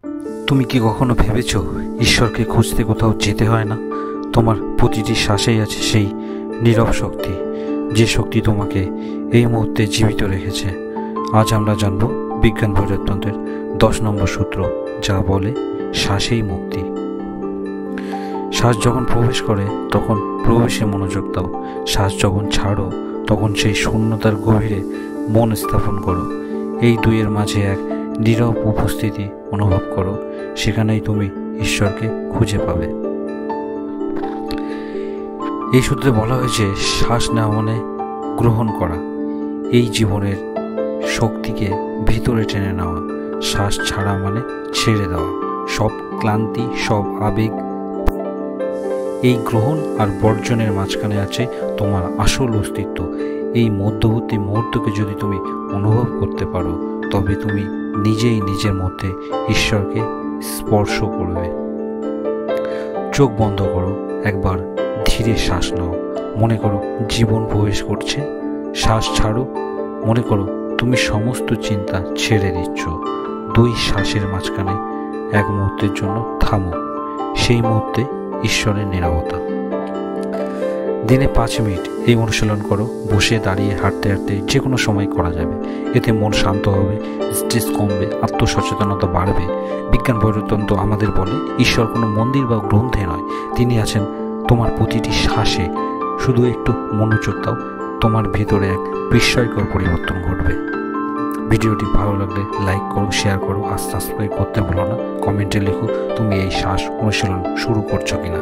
তুমি কি কখনো ভেবেছ ঈশ্বরকে খুঁজতে কোথাও যেতে হয় না? তোমার প্রতিটি শ্বাসেই আছে সেই নীরব শক্তি, যে শক্তি তোমাকে এই মুহূর্তে জীবিত রেখেছে। আজ আমরা জানব বিজ্ঞান পরিতন্ত্রের 10 নম্বর সূত্র, যা বলে শ্বাসেই মুক্তি। শ্বাস যখন প্রবেশ করে তখন প্রবেশে মনোযোগ দাও, শ্বাস যখন ছাড়ো তখন সেই শূন্যতার গভীরে মন স্থাপন করো। এই দুইয়ের মাঝে এক নীরব উপস্থিতি অনুভব করো, সেখানেই তুমি ঈশ্বরকে খুঁজে পাবে। এই সূত্রে বলা হয়েছে শ্বাস নেওয়া মানে গ্রহণ করা, এই জীবনের শক্তিকে ভিতরে টেনে নেওয়া। শ্বাস ছাড়া মানে ছেড়ে দেওয়া সব ক্লান্তি, সব আবেগ। এই গ্রহণ আর বর্জনের মাঝখানে আছে তোমার আসল অস্তিত্ব। এই মধ্যবর্তী মুহূর্তকে যদি তুমি অনুভব করতে পারো, তবে তুমি নিজেই নিজের মধ্যে ঈশ্বরকে স্পর্শ করবে। চোখ বন্ধ করো, একবার ধীরে শ্বাস নাও, মনে করো জীবন প্রবেশ করছে। শ্বাস ছাড়ো, মনে করো তুমি সমস্ত চিন্তা ছেড়ে দিচ্ছ। দুই শ্বাসের মাঝখানে এক মুহূর্তের জন্য থামো, সেই মুহূর্তে ঈশ্বরের নীরবতা। দিনে 5 মিনিট এই অনুশীলন করো, বসে দাঁড়িয়ে হাঁটতে হাঁটতে যে কোনো সময় করা যাবে। এতে মন শান্ত হবে, স্ট্রেস কমবে, আত্মসচেতনতা বাড়বে। বিজ্ঞান পরিতন্ত্র আমাদের বলে ঈশ্বর কোনো মন্দির বা গ্রন্থে নয়, তিনি আছেন তোমার প্রতিটি শ্বাসে। শুধু একটু মনোযোগ দাও, তোমার ভিতরে এক বিস্ময়কর পরিবর্তন ঘটবে। ভিডিওটি ভালো লাগলে লাইক করো, শেয়ার করো আর সাবস্ক্রাইব করতে ভুলো না। কমেন্টে লিখো তুমি এই শ্বাস অনুশীলন শুরু করছো কিনা।